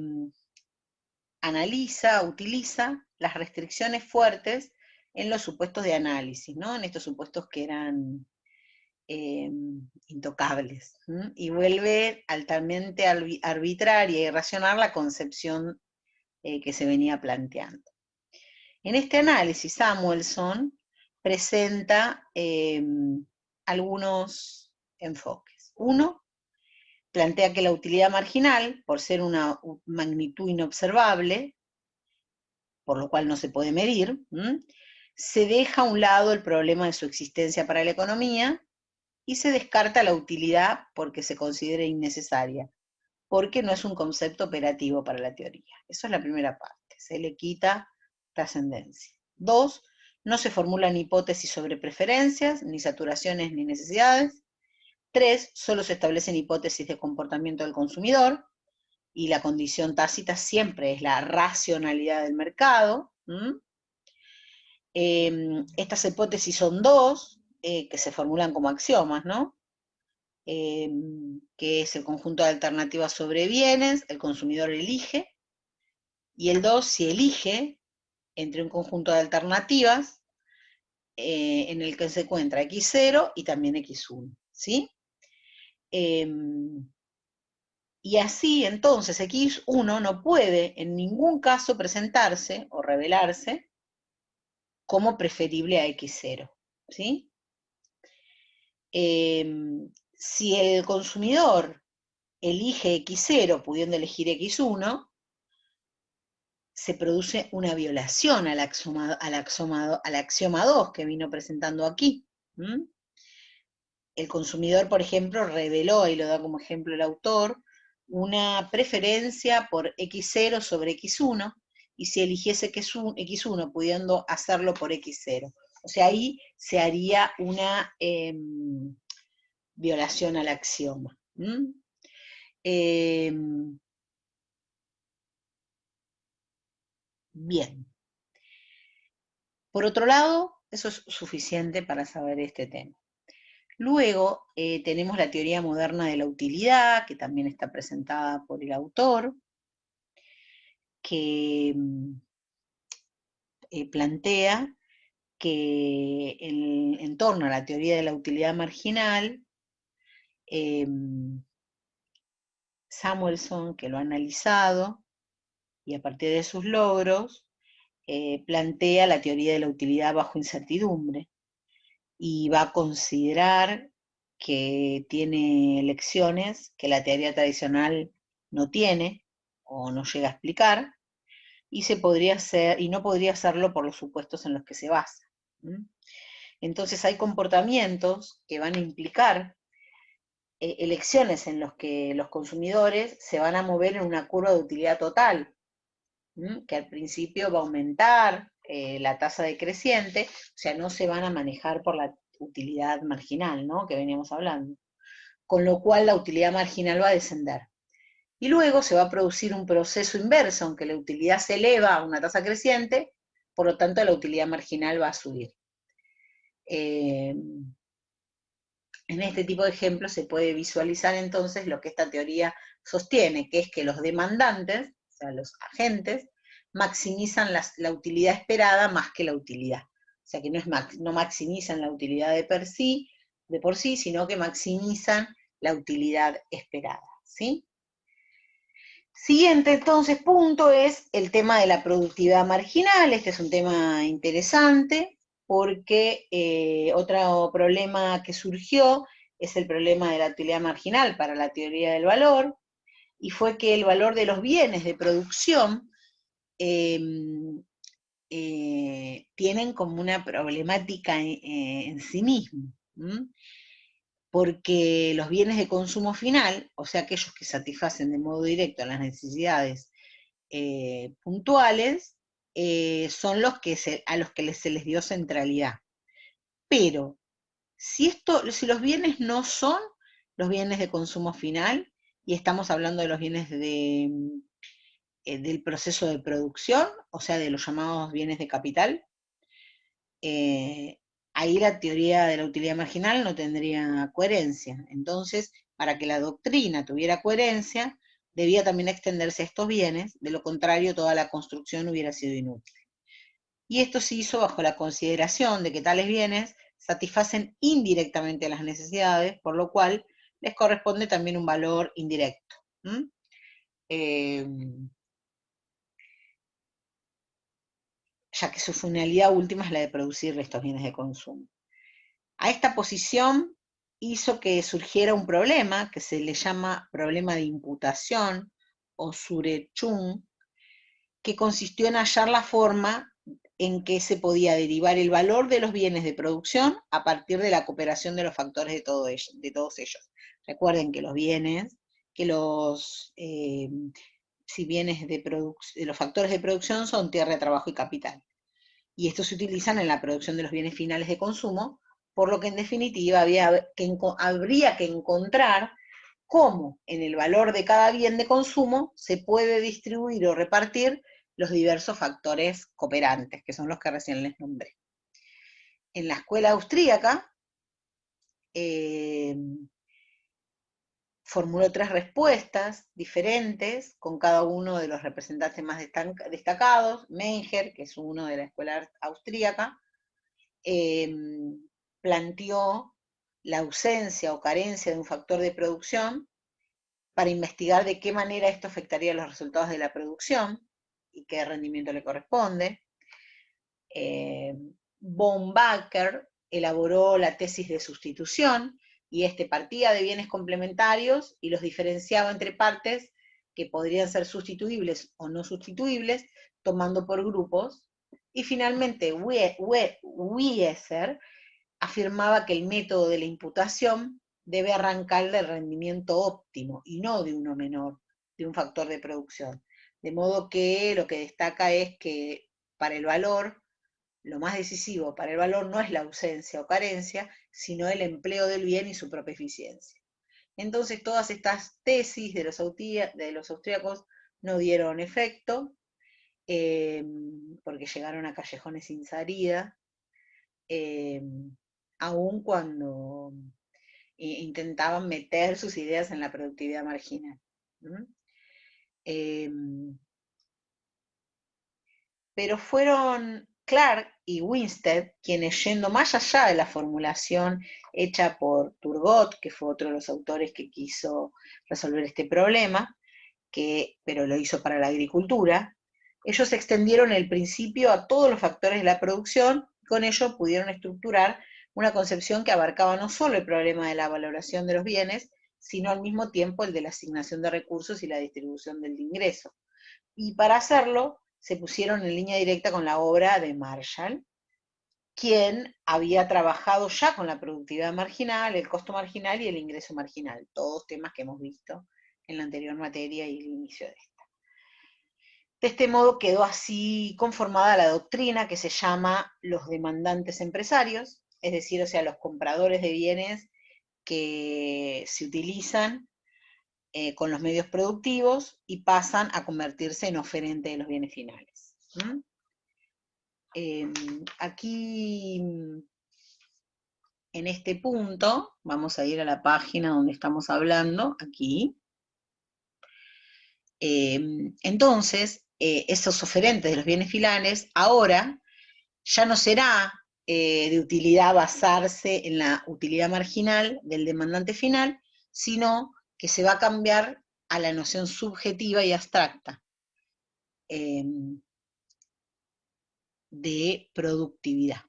analiza, utiliza las restricciones fuertes en los supuestos de análisis, ¿no? En estos supuestos que eran intocables, y vuelve altamente arbitraria y irracional la concepción que se venía planteando. En este análisis, Samuelson presenta algunos enfoques. Uno, plantea que la utilidad marginal, por ser una magnitud inobservable, por lo cual no se puede medir, se deja a un lado el problema de su existencia para la economía y se descarta la utilidad porque se considera innecesaria, porque no es un concepto operativo para la teoría. Esa es la primera parte, se le quita trascendencia. 2, no se formulan hipótesis sobre preferencias, ni saturaciones, ni necesidades. 3, solo se establecen hipótesis de comportamiento del consumidor, y la condición tácita siempre es la racionalidad del mercado. Estas hipótesis son dos, que se formulan como axiomas, ¿no? Que es el conjunto de alternativas sobre bienes, el consumidor elige, y el 2, si elige entre un conjunto de alternativas en el que se encuentra x0 y también x1, ¿sí? Y así, entonces, x1 no puede en ningún caso presentarse o revelarse como preferible a x0, ¿sí? Si el consumidor elige x0 pudiendo elegir x1, se produce una violación al axioma 2 que vino presentando aquí. El consumidor, por ejemplo, reveló, y lo da como ejemplo el autor, una preferencia por x0 sobre x1, y si eligiese x1 pudiendo hacerlo por x0. O sea, ahí se haría una violación al axioma. Bien. Por otro lado, eso es suficiente para saber este tema. Luego tenemos la teoría moderna de la utilidad, que también está presentada por el autor, que plantea que en torno a la teoría de la utilidad marginal, Samuelson, que lo ha analizado, y a partir de sus logros, plantea la teoría de la utilidad bajo incertidumbre, y va a considerar que tiene lecciones que la teoría tradicional no tiene, o no llega a explicar, y no podría hacerlo por los supuestos en los que se basa. Entonces hay comportamientos que van a implicar elecciones en los que los consumidores se van a mover en una curva de utilidad total, que al principio va a aumentar la tasa decreciente, o sea, no se van a manejar por la utilidad marginal, ¿no?, que veníamos hablando. con lo cual la utilidad marginal va a descender. Y luego se va a producir un proceso inverso, aunque la utilidad se eleva a una tasa creciente, por lo tanto la utilidad marginal va a subir. En este tipo de ejemplos se puede visualizar entonces lo que esta teoría sostiene, que es que los demandantes, o sea, los agentes, maximizan la utilidad esperada más que la utilidad. O sea, que no maximizan la utilidad de por sí, sino que maximizan la utilidad esperada, ¿sí? Siguiente, entonces, punto es el tema de la productividad marginal. Este es un tema interesante porque otro problema que surgió es el problema de la utilidad marginal para la teoría del valor, y fue que el valor de los bienes de producción tienen como una problemática en sí mismo. Porque los bienes de consumo final, o sea, aquellos que satisfacen de modo directo las necesidades puntuales, son los que a los que se les dio centralidad. Pero, si los bienes no son los bienes de consumo final, y estamos hablando de los bienes del proceso de producción, o sea, de los llamados bienes de capital, ahí la teoría de la utilidad marginal no tendría coherencia. Entonces, para que la doctrina tuviera coherencia, debía también extenderse a estos bienes, de lo contrario toda la construcción hubiera sido inútil. Y esto se hizo bajo la consideración de que tales bienes satisfacen indirectamente las necesidades, por lo cual les corresponde también un valor indirecto. Ya que su finalidad última es la de producir estos bienes de consumo. A esta posición hizo que surgiera un problema que se le llama problema de imputación o surechung, que consistió en hallar la forma en que se podía derivar el valor de los bienes de producción a partir de la cooperación de los factores de todos ellos. Recuerden que los bienes, que los los factores de producción son tierra, trabajo y capital. Y estos se utilizan en la producción de los bienes finales de consumo, por lo que en definitiva habría que encontrar cómo en el valor de cada bien de consumo se puede distribuir o repartir los diversos factores cooperantes, que son los que recién les nombré. En la escuela austríaca formuló 3 respuestas diferentes con cada uno de los representantes más destacados. Menger, que es uno de la escuela austríaca, planteó la ausencia o carencia de un factor de producción para investigar de qué manera esto afectaría los resultados de la producción y qué rendimiento le corresponde. Von Bakker elaboró la tesis de sustitución, y partía de bienes complementarios y los diferenciaba entre partes que podrían ser sustituibles o no sustituibles, tomando por grupos. Y finalmente Wieser afirmaba que el método de la imputación debe arrancar del rendimiento óptimo y no de uno menor, de un factor de producción. De modo que lo que destaca es que para el valor, lo más decisivo para el valor no es la ausencia o carencia, sino el empleo del bien y su propia eficiencia. Entonces todas estas tesis de los austríacos no dieron efecto, porque llegaron a callejones sin salida, aun cuando intentaban meter sus ideas en la productividad marginal. Pero fueron Clark y Winstead quienes, yendo más allá de la formulación hecha por Turgot, que fue otro de los autores que quiso resolver este problema, pero lo hizo para la agricultura, ellos extendieron el principio a todos los factores de la producción, y con ello pudieron estructurar una concepción que abarcaba no solo el problema de la valoración de los bienes, sino al mismo tiempo el de la asignación de recursos y la distribución del ingreso. Y para hacerlo, se pusieron en línea directa con la obra de Marshall, quien había trabajado ya con la productividad marginal, el costo marginal y el ingreso marginal, todos temas que hemos visto en la anterior materia y el inicio de esta. De este modo quedó así conformada la doctrina que se llama los demandantes empresarios, es decir, o sea, los compradores de bienes que se utilizan con los medios productivos y pasan a convertirse en oferente de los bienes finales. Aquí, en este punto, vamos a ir a la página donde estamos hablando, aquí. Entonces, esos oferentes de los bienes finales, ahora ya no será de utilidad basarse en la utilidad marginal del demandante final, sino que se va a cambiar a la noción subjetiva y abstracta de productividad.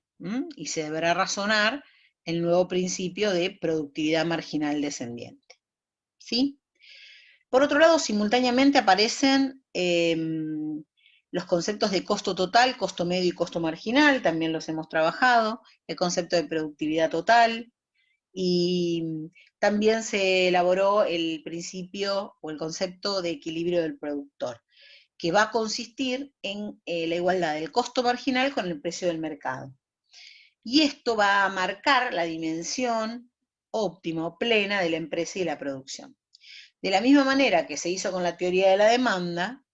Y se deberá razonar el nuevo principio de productividad marginal descendiente. ¿Sí? Por otro lado, simultáneamente aparecen los conceptos de costo total, costo medio y costo marginal, también los hemos trabajado, el concepto de productividad total, y también se elaboró el principio o el concepto de equilibrio del productor, que va a consistir en la igualdad del costo marginal con el precio del mercado. Y esto va a marcar la dimensión óptima o plena de la empresa y de la producción. De la misma manera que se hizo con la teoría de la demanda,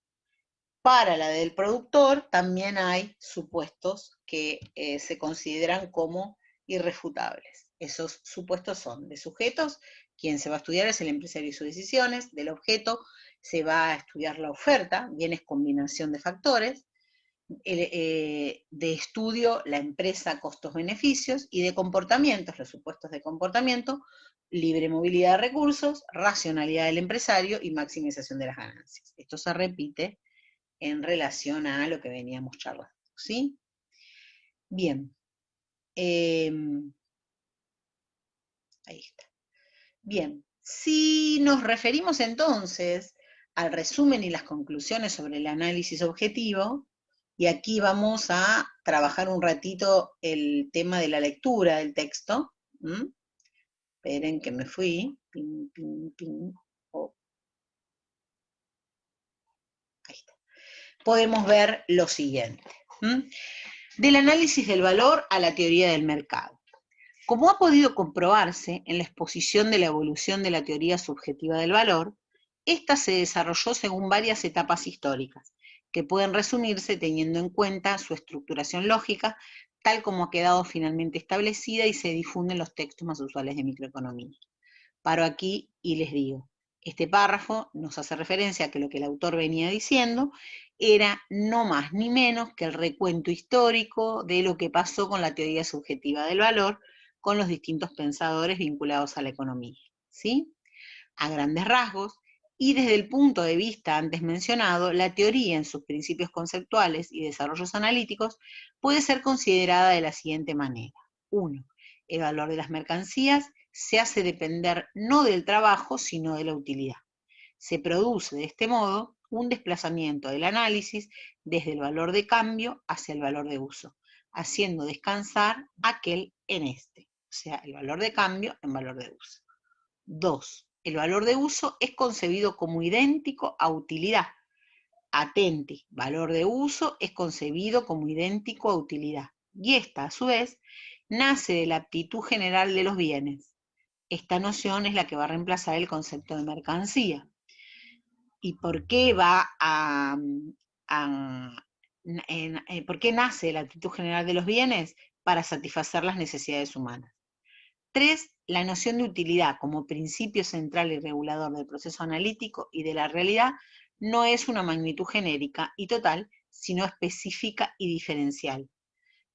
para la del productor también hay supuestos que se consideran como irrefutables. Esos supuestos son de sujetos, quien se va a estudiar es el empresario y sus decisiones; del objeto se va a estudiar la oferta, bienes combinación de factores; de estudio la empresa, costos-beneficios; y de comportamientos, los supuestos de comportamiento, libre movilidad de recursos, racionalidad del empresario y maximización de las ganancias. Esto se repite en relación a lo que veníamos charlando, ¿sí? Bien. Ahí está. Bien. Si nos referimos entonces al resumen y las conclusiones sobre el análisis objetivo, y aquí vamos a trabajar un ratito el tema de la lectura del texto. Esperen que me fui. Ping, ping, ping. Oh. Ahí está. Podemos ver lo siguiente. Del análisis del valor a la teoría del mercado. Como ha podido comprobarse en la exposición de la evolución de la teoría subjetiva del valor, esta se desarrolló según varias etapas históricas, que pueden resumirse teniendo en cuenta su estructuración lógica, tal como ha quedado finalmente establecida y se difunde en los textos más usuales de microeconomía. Paro aquí y les digo, este párrafo nos hace referencia a que lo que el autor venía diciendo era no más ni menos que el recuento histórico de lo que pasó con la teoría subjetiva del valor, con los distintos pensadores vinculados a la economía, ¿sí? A grandes rasgos, y desde el punto de vista antes mencionado, la teoría en sus principios conceptuales y desarrollos analíticos puede ser considerada de la siguiente manera. 1. El valor de las mercancías se hace depender no del trabajo, sino de la utilidad. Se produce de este modo un desplazamiento del análisis desde el valor de cambio hacia el valor de uso, haciendo descansar aquel en este, o sea, el valor de cambio en valor de uso. 2. El valor de uso es concebido como idéntico a utilidad. Atenti, valor de uso es concebido como idéntico a utilidad. Y esta, a su vez, nace de la aptitud general de los bienes. Esta noción es la que va a reemplazar el concepto de mercancía. ¿Y por qué por qué nace la aptitud general de los bienes? Para satisfacer las necesidades humanas. 3. La noción de utilidad como principio central y regulador del proceso analítico y de la realidad no es una magnitud genérica y total, sino específica y diferencial,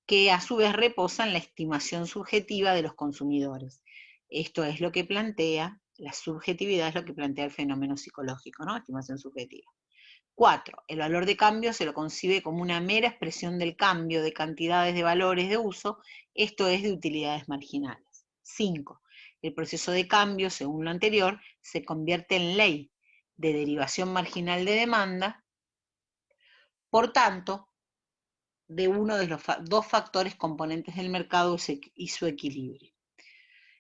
que a su vez reposa en la estimación subjetiva de los consumidores. Esto es lo que plantea, la subjetividad es lo que plantea el fenómeno psicológico, ¿no? Estimación subjetiva. 4. El valor de cambio se lo concibe como una mera expresión del cambio de cantidades de valores de uso, esto es de utilidades marginales. 5. El proceso de cambio, según lo anterior, se convierte en ley de derivación marginal de demanda, por tanto, de uno de los dos factores componentes del mercado y su equilibrio.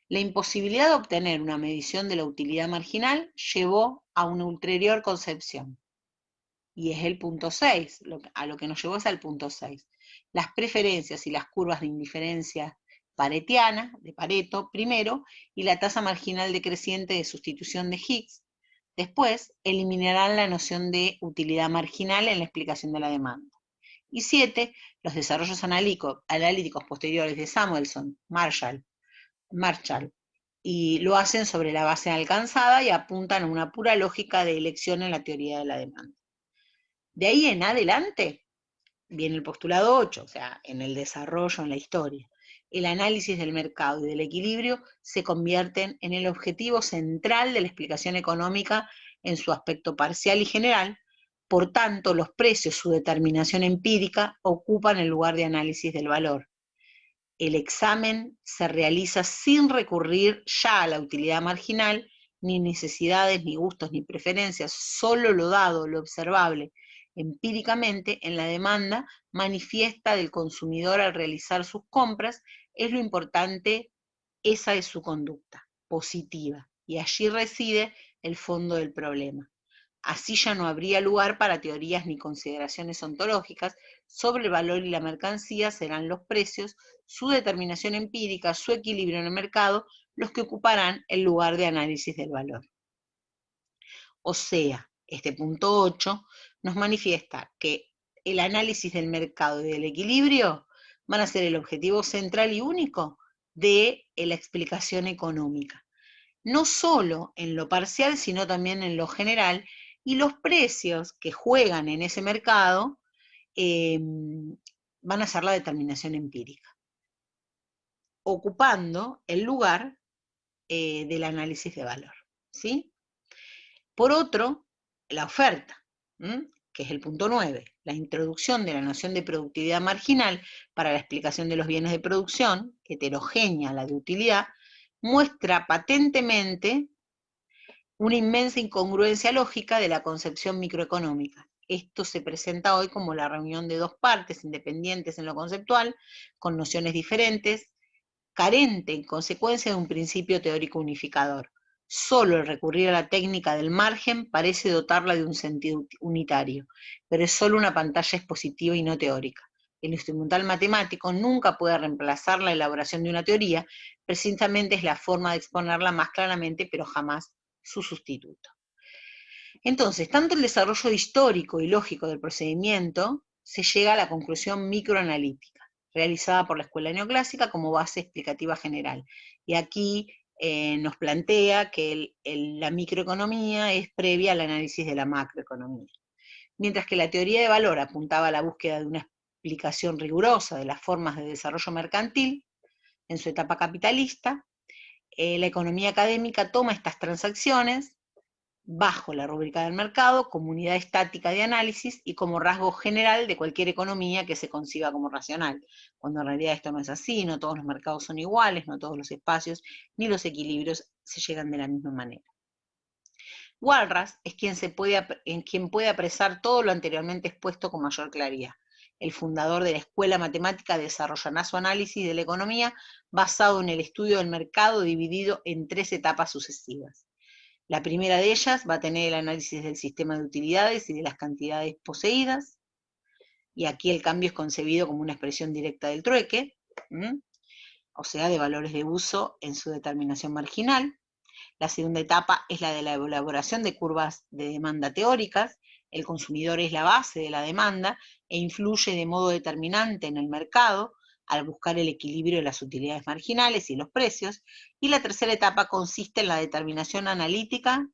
La imposibilidad de obtener una medición de la utilidad marginal llevó a una ulterior concepción. Y es el punto 6, a lo que nos llevó es al punto 6. Las preferencias y las curvas de indiferencia paretiana, de Pareto, primero, y la tasa marginal decreciente de sustitución de Hicks. Después, eliminarán la noción de utilidad marginal en la explicación de la demanda. Y 7, los desarrollos analíticos posteriores de Samuelson, Marshall, y lo hacen sobre la base alcanzada y apuntan a una pura lógica de elección en la teoría de la demanda. De ahí en adelante viene el postulado 8, o sea, en el desarrollo, en la historia. El análisis del mercado y del equilibrio se convierten en el objetivo central de la explicación económica en su aspecto parcial y general. Por tanto, los precios, su determinación empírica, ocupan el lugar de análisis del valor. El examen se realiza sin recurrir ya a la utilidad marginal, ni necesidades, ni gustos, ni preferencias, solo lo dado, lo observable empíricamente en la demanda manifiesta del consumidor al realizar sus compras, es lo importante, esa es su conducta positiva, y allí reside el fondo del problema. Así ya no habría lugar para teorías ni consideraciones ontológicas sobre el valor y la mercancía, serán los precios, su determinación empírica, su equilibrio en el mercado, los que ocuparán el lugar de análisis del valor. O sea, este punto 8 nos manifiesta que el análisis del mercado y del equilibrio van a ser el objetivo central y único de la explicación económica. No solo en lo parcial, sino también en lo general, y los precios que juegan en ese mercado van a ser la determinación empírica, ocupando el lugar del análisis de valor, ¿sí? Por otro, la oferta, que es el punto 9, la introducción de la noción de productividad marginal para la explicación de los bienes de producción, heterogénea a la de utilidad, muestra patentemente una inmensa incongruencia lógica de la concepción microeconómica. Esto se presenta hoy como la reunión de dos partes independientes en lo conceptual, con nociones diferentes, carente en consecuencia de un principio teórico unificador. Solo el recurrir a la técnica del margen parece dotarla de un sentido unitario, pero es solo una pantalla expositiva y no teórica. El instrumental matemático nunca puede reemplazar la elaboración de una teoría, precisamente es la forma de exponerla más claramente, pero jamás su sustituto. Entonces, tanto el desarrollo histórico y lógico del procedimiento se llega a la conclusión microanalítica, realizada por la escuela neoclásica como base explicativa general. Y aquí nos plantea que la microeconomía es previa al análisis de la macroeconomía. Mientras que la teoría de valor apuntaba a la búsqueda de una explicación rigurosa de las formas de desarrollo mercantil en su etapa capitalista, la economía académica toma estas transacciones bajo la rúbrica del mercado, como unidad estática de análisis y como rasgo general de cualquier economía que se conciba como racional, cuando en realidad esto no es así, no todos los mercados son iguales, no todos los espacios ni los equilibrios se llegan de la misma manera. Walras es quien puede apresar todo lo anteriormente expuesto con mayor claridad. El fundador de la escuela matemática desarrollará su análisis de la economía basado en el estudio del mercado dividido en 3 etapas sucesivas. La primera de ellas va a tener el análisis del sistema de utilidades y de las cantidades poseídas, y aquí el cambio es concebido como una expresión directa del trueque, o sea, de valores de uso en su determinación marginal. La segunda etapa es la de la elaboración de curvas de demanda teóricas. El consumidor es la base de la demanda e influye de modo determinante en el mercado al buscar el equilibrio de las utilidades marginales y los precios. Y la tercera etapa consiste en la determinación analítica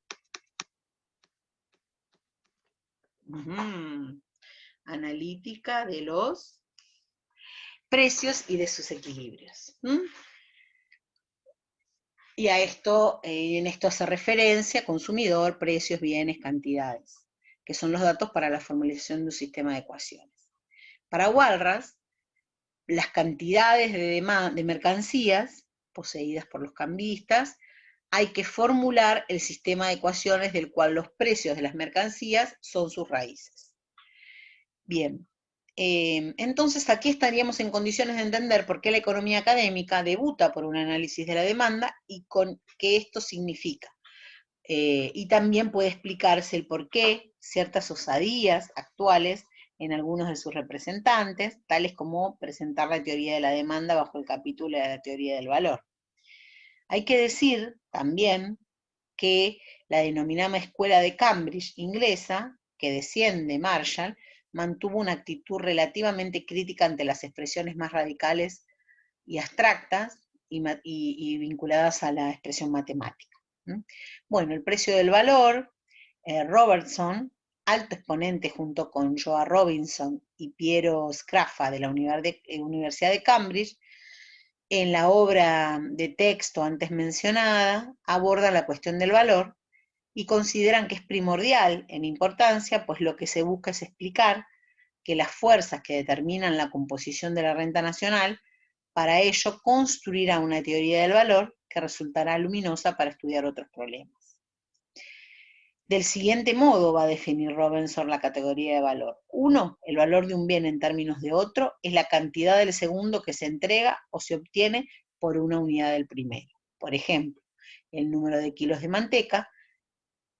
de los precios y de sus equilibrios. Y a esto, en esto hace referencia a consumidor, precios, bienes, cantidades, que son los datos para la formulación de un sistema de ecuaciones. Para Walras, las cantidades de mercancías poseídas por los cambistas, hay que formular el sistema de ecuaciones del cual los precios de las mercancías son sus raíces. Bien, entonces aquí estaríamos en condiciones de entender por qué la economía académica debuta por un análisis de la demanda y con qué esto significa. Y también puede explicarse el por qué ciertas osadías actuales en algunos de sus representantes, tales como presentar la teoría de la demanda bajo el capítulo de la teoría del valor. Hay que decir también que la denominada Escuela de Cambridge inglesa, que desciende Marshall, mantuvo una actitud relativamente crítica ante las expresiones más radicales y abstractas y vinculadas a la expresión matemática. Bueno, el precio del valor, Robertson, alto exponente junto con Joa Robinson y Piero Sraffa de la Universidad de Cambridge, en la obra de texto antes mencionada, aborda la cuestión del valor y consideran que es primordial en importancia, pues lo que se busca es explicar que las fuerzas que determinan la composición de la renta nacional, para ello construirá una teoría del valor que resultará luminosa para estudiar otros problemas. Del siguiente modo va a definir Robinson la categoría de valor. 1. El valor de un bien en términos de otro es la cantidad del segundo que se entrega o se obtiene por una unidad del primero. Por ejemplo, el número de kilos de manteca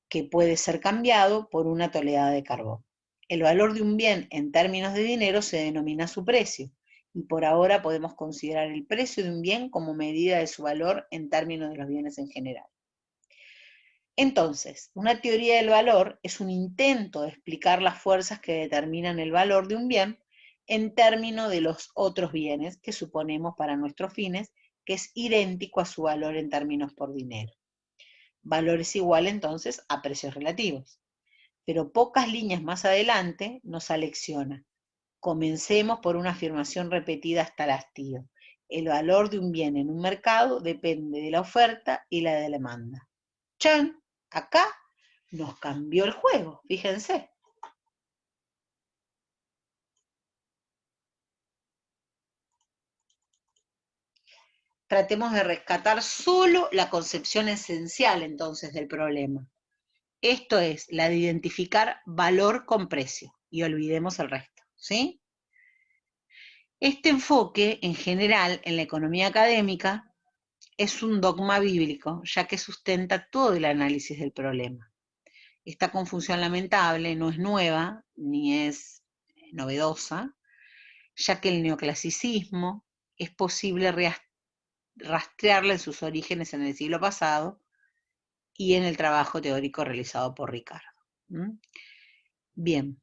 que puede ser cambiado por una tonelada de carbón. El valor de un bien en términos de dinero se denomina su precio, y por ahora podemos considerar el precio de un bien como medida de su valor en términos de los bienes en general. Entonces, una teoría del valor es un intento de explicar las fuerzas que determinan el valor de un bien en términos de los otros bienes que suponemos para nuestros fines que es idéntico a su valor en términos por dinero. Valor es igual entonces a precios relativos. Pero pocas líneas más adelante nos alecciona. Comencemos por una afirmación repetida hasta el hastío. El valor de un bien en un mercado depende de la oferta y la de la demanda. ¡Chan! Acá nos cambió el juego, fíjense. Tratemos de rescatar solo la concepción esencial entonces del problema. Esto es, la de identificar valor con precio, y olvidemos el resto, ¿sí? Este enfoque, en general, en la economía académica, es un dogma bíblico, ya que sustenta todo el análisis del problema. Esta confusión lamentable no es nueva, ni es novedosa, ya que el neoclasicismo es posible rastrearla en sus orígenes en el siglo pasado y en el trabajo teórico realizado por Ricardo. Bien.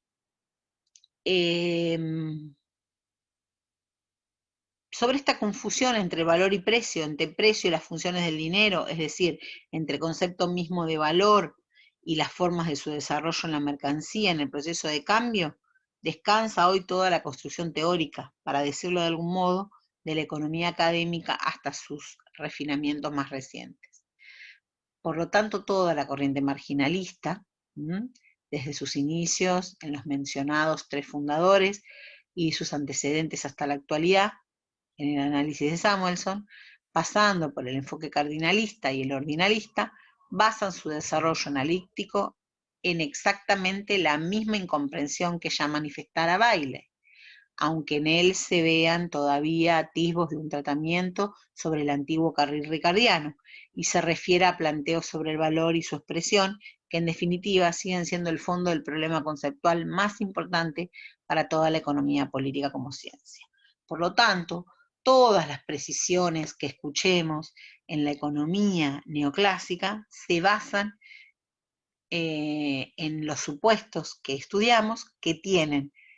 Sobre esta confusión entre valor y precio, entre precio y las funciones del dinero, es decir, entre el concepto mismo de valor y las formas de su desarrollo en la mercancía, en el proceso de cambio, descansa hoy toda la construcción teórica, para decirlo de algún modo, de la economía académica hasta sus refinamientos más recientes. Por lo tanto, toda la corriente marginalista, desde sus inicios en los mencionados tres fundadores y sus antecedentes hasta la actualidad, en el análisis de Samuelson, pasando por el enfoque cardinalista y el ordinalista, basan su desarrollo analítico en exactamente la misma incomprensión que ya manifestara Bailey, aunque en él se vean todavía atisbos de un tratamiento sobre el antiguo carril ricardiano, y se refiere a planteos sobre el valor y su expresión, que en definitiva siguen siendo el fondo del problema conceptual más importante para toda la economía política como ciencia. Por lo tanto, todas las precisiones que escuchemos en la economía neoclásica se basan en los supuestos que estudiamos que tienen